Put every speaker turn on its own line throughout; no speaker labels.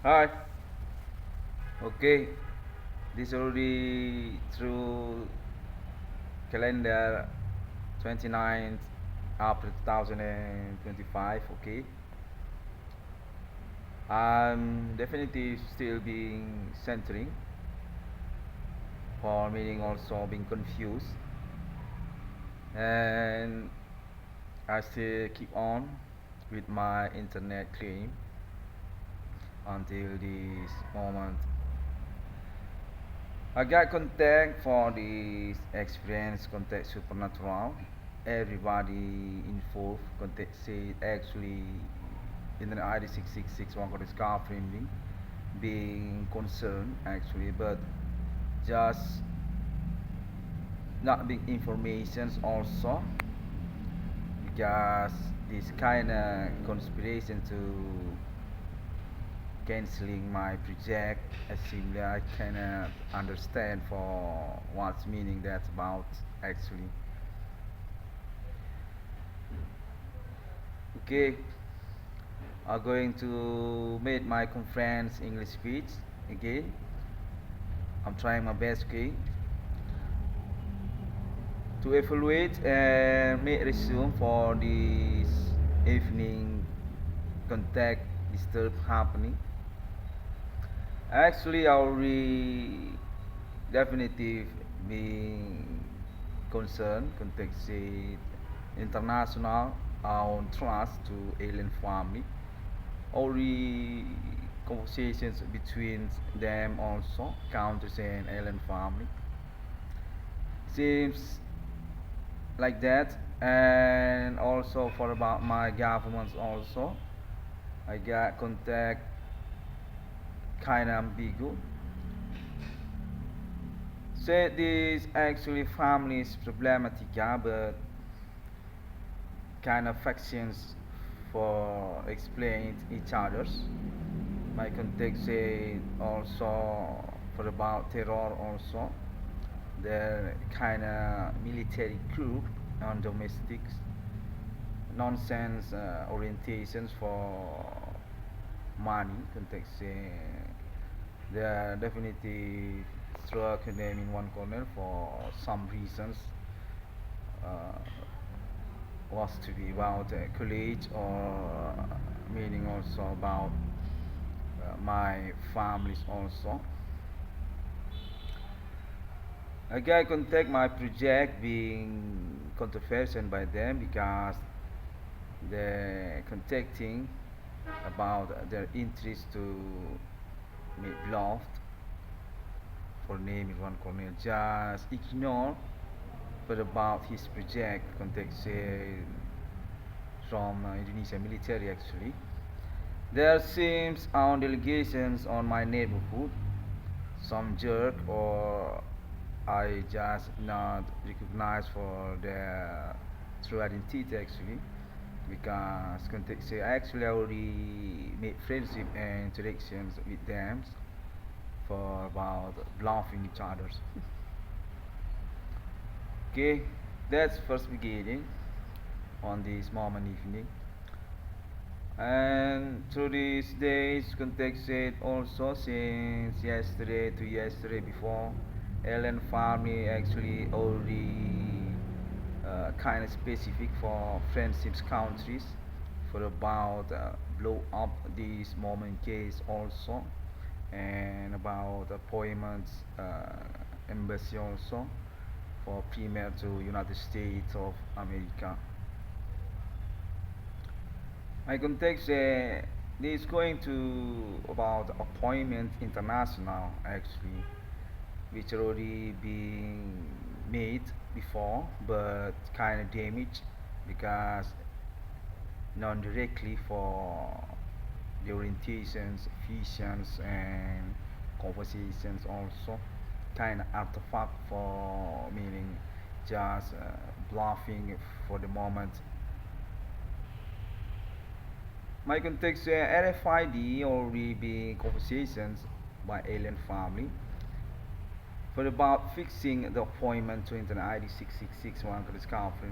Hi. Okay. This already through calendar 29th April 2025. Okay. I'm definitely still being centering for meaning also being confused, and I still keep on with my internet claim until this moment. I got contact for this experience, contact supernatural. Everybody involved contact say actually in the ID 6661 got scar framing being concerned actually, but just not big informations also, because this kind of conspiration to canceling my project, I simply I cannot understand for what's meaning that's about actually. Okay, I'm going to make my conference English speech again. I'm trying my best, okay, to evaluate and make resume for this evening contact disturb happening. Actually, I already definitive being concerned context international on trust to alien family. Already conversations between them also countries and alien family seems like that, and also for about my governments also I got contact kind of ambiguous. Said this actually families problematic, yeah, but kind of factions for explain each others. My context say also for about terror also. The kind of military group on domestics nonsense orientations for money context say they are definitely struck them in one corner for some reasons, uh, was to be about college or meaning also about my families also. A guy contact my project being controversial by them because they're contacting about their interest to make bluffed for naming one corner just ignore but about his project context from Indonesia military actually. There seems on delegations on my neighborhood, some jerk or I just not recognized for their true identity actually, because context say actually I already made friendship and interactions with them for about bluffing each others. Okay, that's first beginning on this moment evening. And through these days, contacted also since yesterday to yesterday before, Ellen family actually already kind of specific for friendships countries for about blow up this moment case also, and about appointments embassy also for premier to United States of America. My context is going to about appointment international actually, which already been made before, but kind of damaged because non-directly for the orientations, visions, and conversations also kind of artifact for meaning just bluffing for the moment. My context RFID or be conversations by alien family for about fixing the appointment to internet ID 6661 discovery,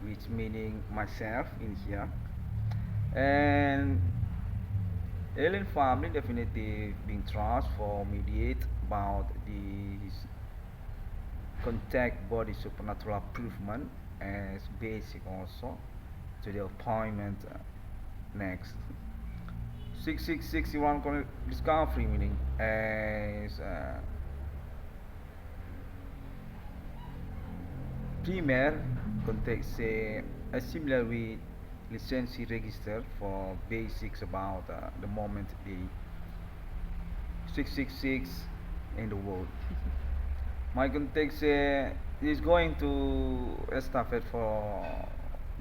which meaning myself in here, and Alien family definitely being trust for mediate about this contact body supernatural improvement as basic also to the appointment next 6661 discovery meaning as primer context a similar with licensi register for basics about the moment the 666 in the world. My context is going to establish for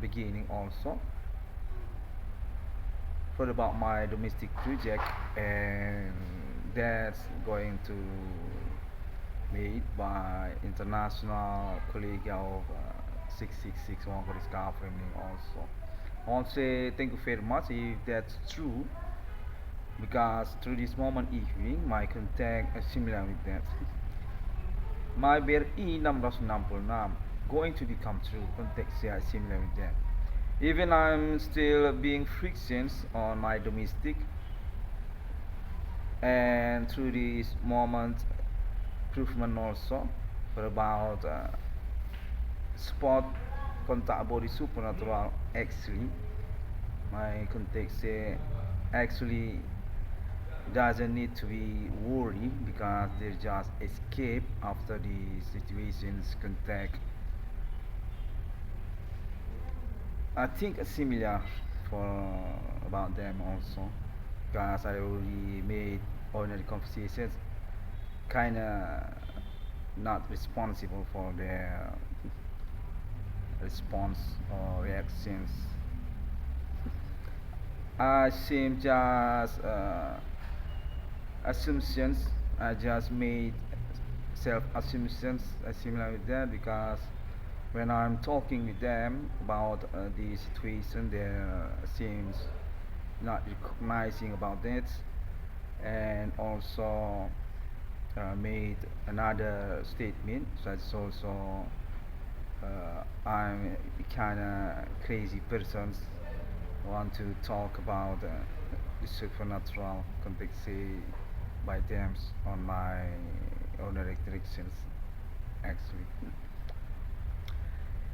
beginning also for about my domestic project, and that's going to made by international colleague of 6661 for this government also. I want to say thank you very much if that's true because through this moment evening my contact is similar with that. My BRI 666 going to become true context is similar with that. Even I'm still being frictions on my domestic, and through this moment improvement also for about spot contact body supernatural actually my context actually doesn't need to be worried because they just escape after the situations contact. I think similar for about them also because I already made ordinary conversations kinda not responsible for their response or reactions. I seem just assumptions. I just made self assumptions similar with that because when I'm talking with them about the situation, they seems not recognizing about that, and also made another statement such also I'm kind of crazy persons want to talk about the supernatural context by them on my own directions actually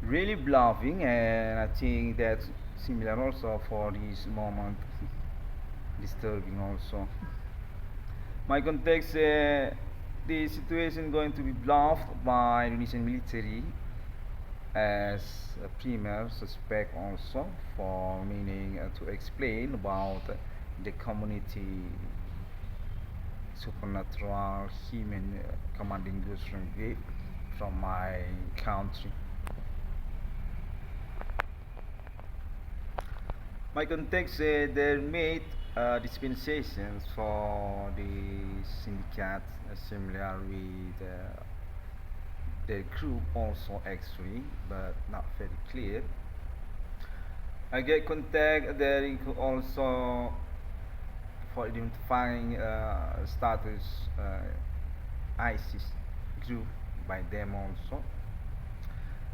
really bluffing, and I think that's similar also for this moment disturbing also my context the situation going to be bluffed by Indonesian military as a premier suspect also for meaning to explain about the community supernatural human commanding ghost from my country. My context they made dispensations for the syndicate similar with the group also actually, but not very clear. I get contact there also for identifying status ISIS group by them also,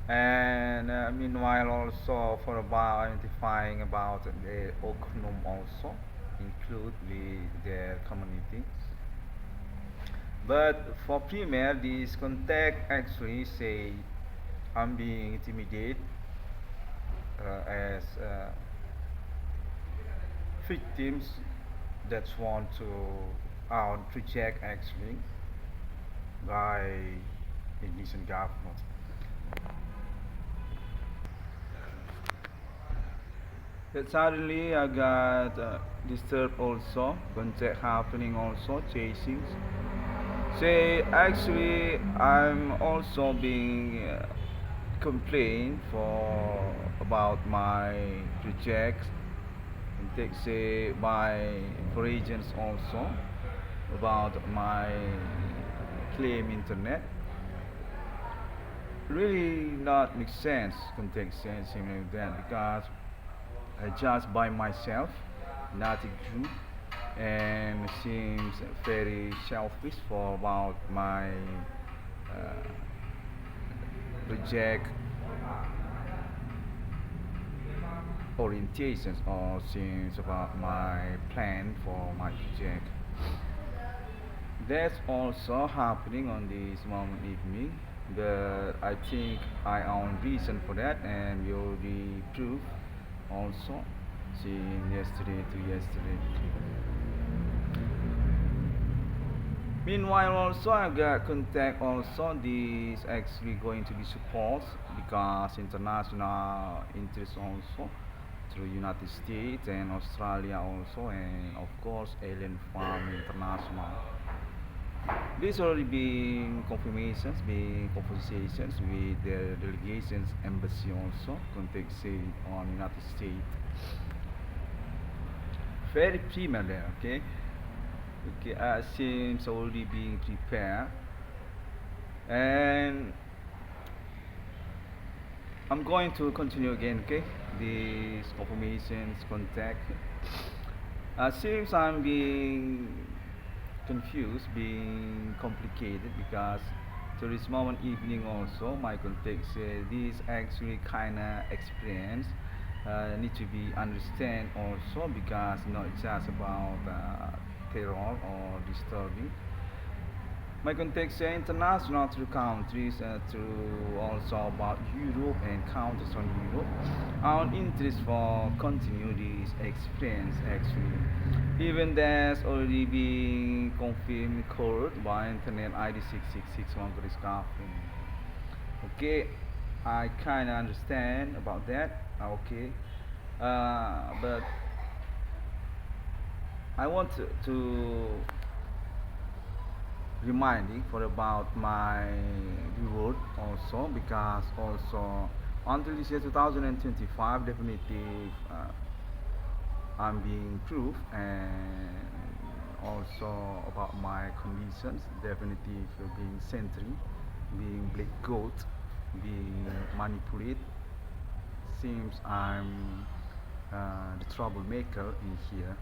and meanwhile also for about identifying about the Oknum also include with their community. But for premier, this contact actually say I'm being intimidated as victims that want to reject actually by Indonesian government. That suddenly I got disturbed also, contact happening also, chasings. Say actually I'm also being complained for about my rejects and take say by for agents also about my claim internet really not make sense context sense in that because I just by myself not a group and seems very selfish for about my uh, reject orientations or things about my plan for my project. That's also happening on this moment evening, but I think I own reason for that, and we already prove also since yesterday to yesterday. Meanwhile, also I got contact also this actually going to be support because international interest also through United States and Australia also, and of course Alien Farm International. This already been confirmations, been conversations with the delegations embassy also contact say on United States. Very preliminary, okay. Okay, seems already being prepared, and I'm going to continue again, okay? These confirmations, contact. Seems I'm being confused, being complicated because to this moment evening also my context this actually kinda experience need to be understand also because not just about terror or disturbing. My context international through countries through also about Europe and countries on Europe. Our interest for continue this experience actually. Even that's already being confirmed code by internet ID 6661 for discovery. Okay, I kinda understand about that. Okay, but I want to reminding for about my reward also because also until this year 2025 definitive I'm being proved, and also about my conditions definitive being sentry, being black goat, being manipulated. Seems I'm the troublemaker in here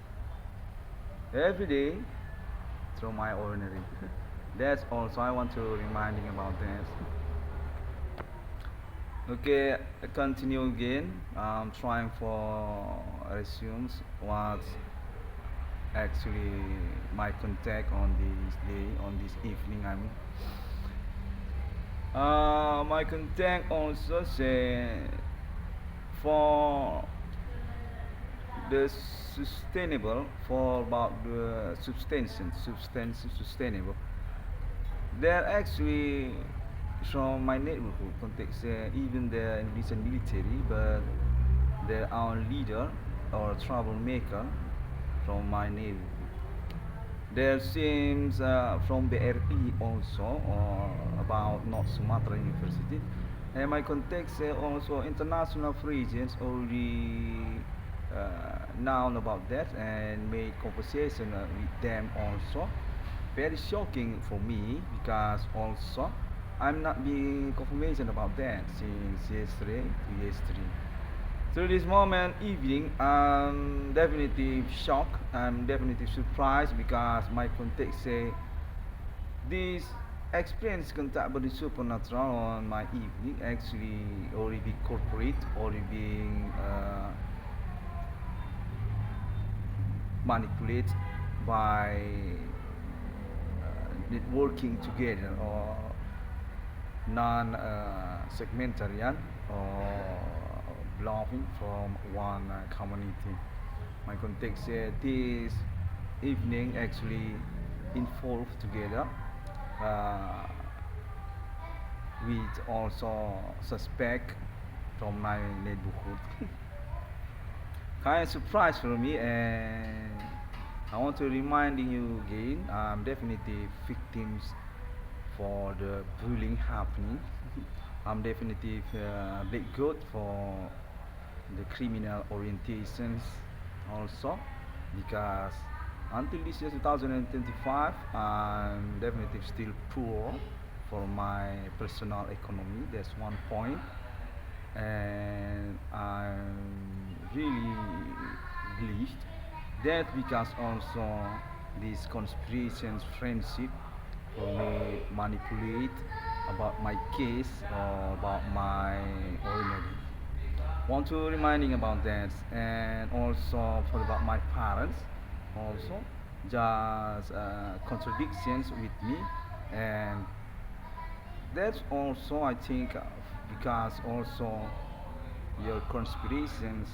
every day through my ordinary. That's also I want to reminding about this. Okay, continue again. I'm trying for resumes what's actually my contact on this day, on this evening. I mean, my contact also say for the sustainable for about the substance sustainable. They're actually from my neighborhood context, even they're in recent military, but they're our leader or troublemaker from my neighborhood. There seems from the RE also, or about North Sumatra University. And my context also international regions already known about that and made conversation with them also. Very shocking for me because also I'm not being confirmation about that since yesterday to yesterday. So this moment evening, I'm definitely shocked. I'm definitely surprised because my context say this experience contact with the supernatural on my evening actually already corporate, already being manipulated by networking together or non-segmentarian or belonging from one community. My context this evening actually involved together uh, with also suspect from my neighborhood. Kind of surprise for me, and I want to reminding you again, I'm definitely victims for the bullying happening. I'm definitely big good for the criminal orientations also because until this year 2025 I'm definitely still poor for my personal economy. That's one point, and I'm really glitched that because also these conspirations friendship for me manipulate about my case or about my ordinary. Want to reminding about that, and also for about my parents also just contradictions with me, and that's also I think because also your conspirations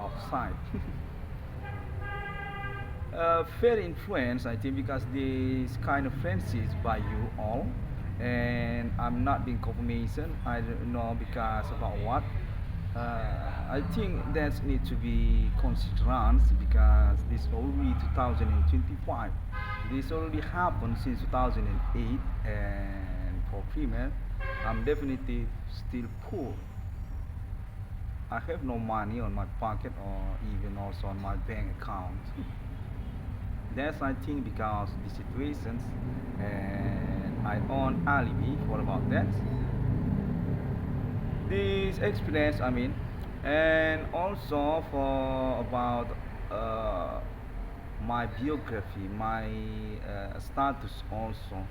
outside. Fair influence, I think, because this kind of friendships by you all, and I'm not being confirmation. I don't know because about what. I think that need to be considered because this already 2025. This already happened since 2008, and for female, I'm definitely still poor. I have no money on my pocket or even also on my bank account. That's I think because the situations, and I own alibi for about that. This experience, I mean, and also for about uh, my biography, my status also.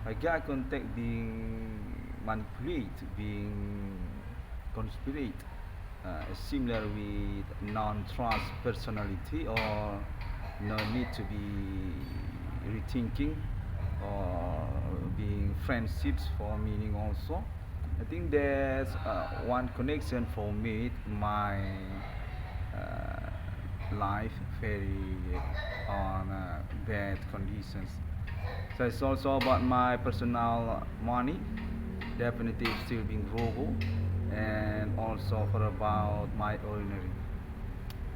I got contact being manipulated, being conspirate, similar with non-trust personality or no need to be rethinking or being friendships for meaning also. I think there's one connection for me, my life very on bad conditions. So it's also about my personal money, definitely still being robo, and also for about my ordinary.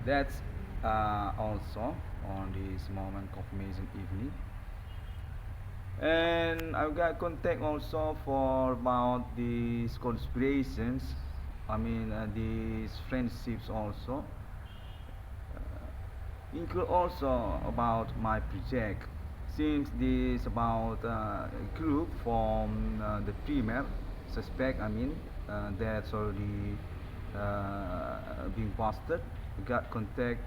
That's also on this moment confirmation evening. And I've got contact also for about these conspirations. I mean, these friendships also. Include also about my project. Since this about group from the premier suspect, I mean, that's already been busted. Got contact.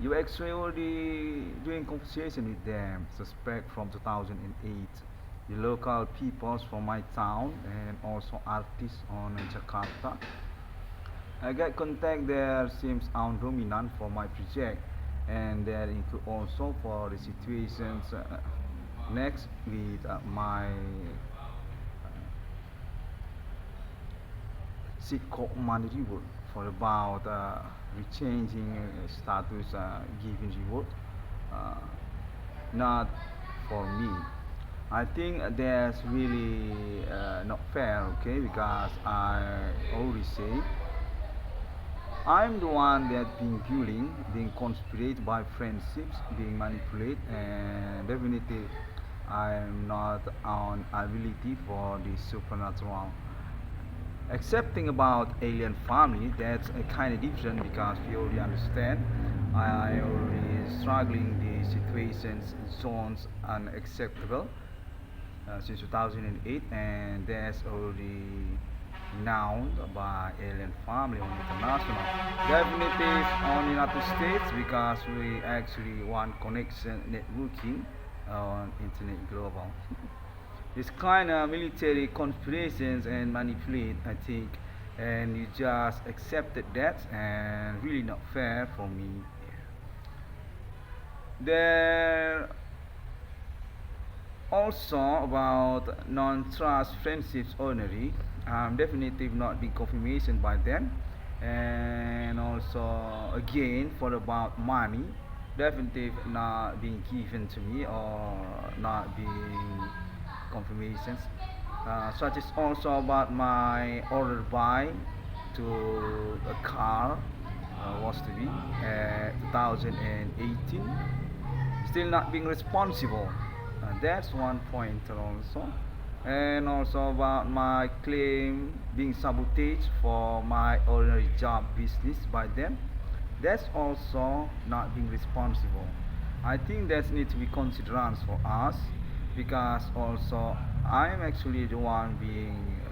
You actually already doing conversation with them, suspect from 2008. The local peoples from my town and also artists on Jakarta. I got contact there seems dominant for my project, and that include also for the situations next with my seek money reward for about rechanging status giving reward, uh, not for me. I think that's really not fair, okay, because I already say I'm the one that being bullying, being conspirated by friendships, being manipulated, and definitely I'm not on ability for the supernatural. Accepting about alien family, that's a kind of different because we already understand. I already struggling the situations zones unacceptable since 2008, and that's already known by alien family on international. Definitely on United States because we actually want connection networking on internet global. This kind of military conspirations and manipulate, I think, and you just accepted that, and really not fair for me. There also about non-trust friendships only. Definitely not being confirmation by them, and also again for about money, definitely not being given to me or not being confirmations. Such as also about my order buy to a car was to be 2018, still not being responsible. That's one pointer also. And also about my claim being sabotaged for my ordinary job business by them. That's also not being responsible. I think that needs to be considered for us because also I'm actually the one being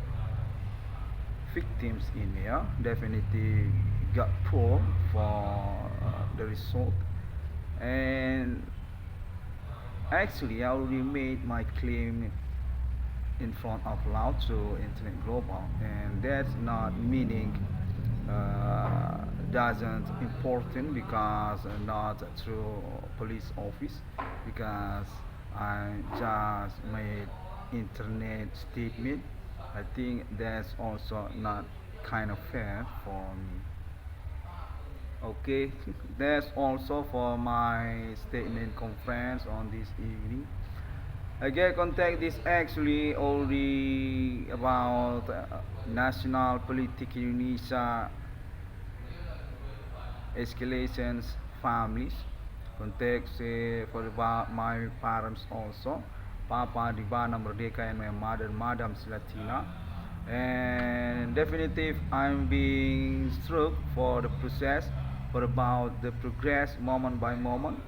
victims in here. Definitely got poor for the result, and actually, I already made my claim in front of loud to Internet Global, and that's not meaning doesn't important because not through police office, because I just made internet statement. I think that's also not kind of fair for me. Okay, that's also for my statement conference on this evening. I get contact this actually only about national politics in Indonesia escalations families. Context for about my parents also. Papa Divana Merdeka and my mother Madam Silatina. And definitive I'm being struck for the process for about the progress moment by moment.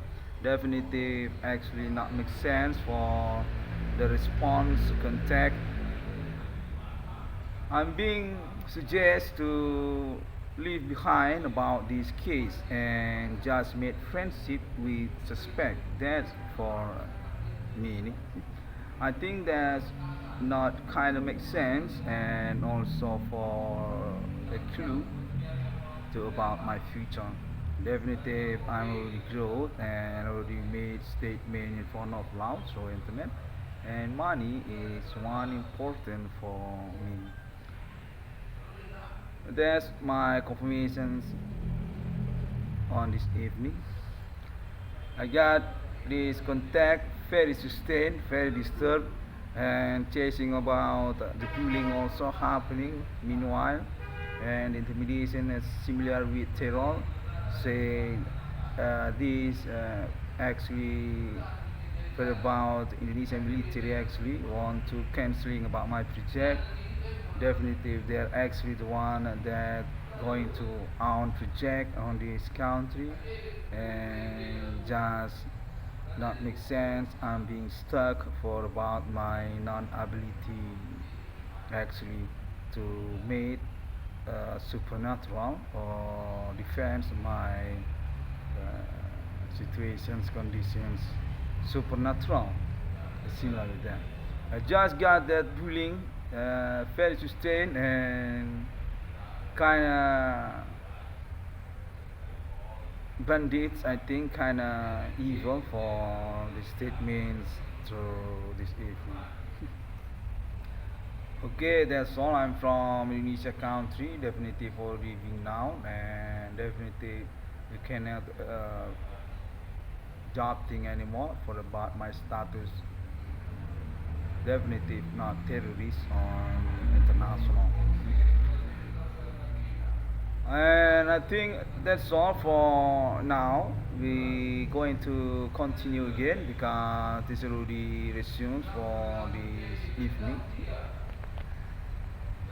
Definitive actually not make sense for the response contact. I'm being suggested to leave behind about this case and just made friendship with suspect. That's for me. I think that's not kind of makes sense, and also for a clue to about my future. Definitely I'm already growth and already made statement in front of loud so internet, and money is one important for me. That's my confirmations on this evening. I got this contact very sustained, very disturbed, and chasing about the bullying also happening meanwhile, and intimidation is similar with terror. Say this actually for about Indonesian military actually want to canceling about my project. Definitely they're actually the one that going to own project on this country, and just not make sense. I'm being stuck for about my non-ability actually to make supernatural or defense my situations conditions supernatural, similar with that. I just got that bullying very sustained and kind of bandits. I think kind of evil for the statements through this evening. Okay, that's all. I'm from Indonesia country, definitely for living now, and definitely you cannot job thing anymore for about my status. Definitely not terrorist on international. And I think that's all for now. We going to continue again because this already resumes for this evening.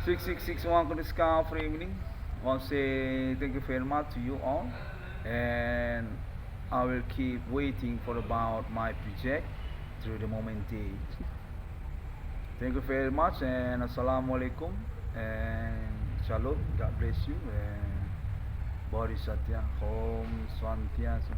6661 Kuniska for evening. I want to say thank you very much to you all, and I will keep waiting for about my project through the moment day. Thank you very much, and assalamualaikum and shalom. God bless you, and Bodhi Satya Om Swantiasa.